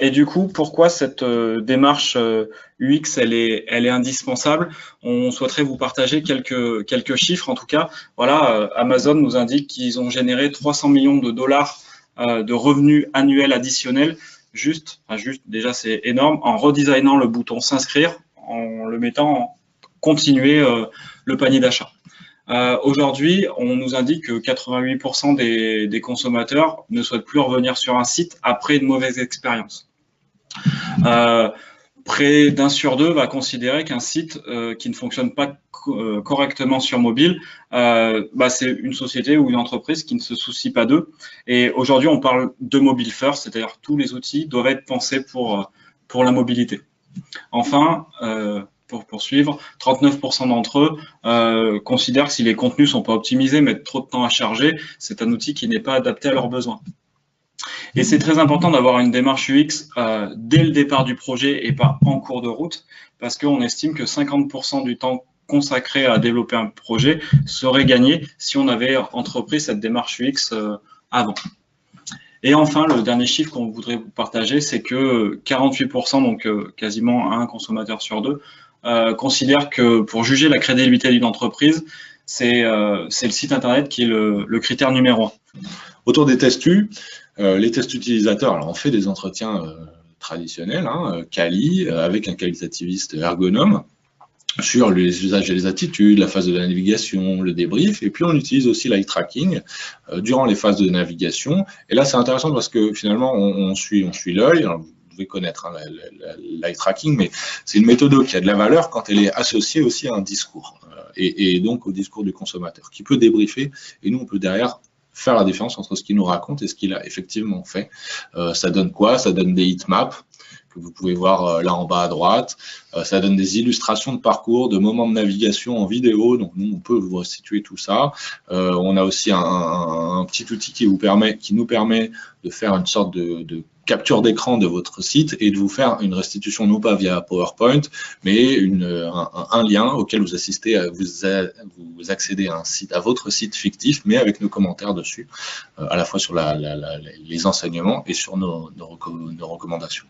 Et du coup, pourquoi cette démarche UX, elle est indispensable? On souhaiterait vous partager quelques chiffres. En tout cas, voilà, Amazon nous indique qu'ils ont généré 300 millions de dollars de revenus annuels additionnels, déjà c'est énorme, en redesignant le bouton s'inscrire, en le mettant en continuer le panier d'achat. Aujourd'hui, on nous indique que 88% des consommateurs ne souhaitent plus revenir sur un site après une mauvaise expérience. Près d'un sur deux va considérer qu'un site qui ne fonctionne pas correctement sur mobile, c'est une société ou une entreprise qui ne se soucie pas d'eux. Et aujourd'hui, on parle de mobile first, c'est-à-dire tous les outils doivent être pensés pour la mobilité. Enfin, pour poursuivre, 39% d'entre eux considèrent que si les contenus ne sont pas optimisés, mettent trop de temps à charger, c'est un outil qui n'est pas adapté à leurs besoins. Et c'est très important d'avoir une démarche UX dès le départ du projet et pas en cours de route, parce qu'on estime que 50% du temps consacré à développer un projet serait gagné si on avait entrepris cette démarche UX avant. Et enfin, le dernier chiffre qu'on voudrait vous partager, c'est que 48%, donc quasiment un consommateur sur deux, considère que pour juger la crédibilité d'une entreprise, c'est le site internet qui est le critère numéro 1. Autour des tests U, les tests utilisateurs, alors on fait des entretiens traditionnels, quali, avec un qualitativiste ergonome, sur les usages et les attitudes, la phase de la navigation, le débrief, et puis on utilise aussi l'eye tracking durant les phases de navigation. Et là, c'est intéressant parce que finalement, on suit l'œil. Vous devez connaître l'eye tracking, mais c'est une méthode qui a de la valeur quand elle est associée aussi à un discours, et donc au discours du consommateur, qui peut débriefer, et nous, on peut derrière faire la différence entre ce qu'il nous raconte et ce qu'il a effectivement fait. Ça donne quoi? Ça donne des heatmaps que vous pouvez voir là en bas à droite. Ça donne des illustrations de parcours, de moments de navigation en vidéo. Donc nous, on peut vous restituer tout ça. On a aussi un petit outil qui nous permet de faire une sorte de capture d'écran de votre site et de vous faire une restitution, non pas via PowerPoint, mais un lien auquel vous vous accédez à votre site fictif, mais avec nos commentaires dessus, à la fois sur les enseignements et sur nos recommandations.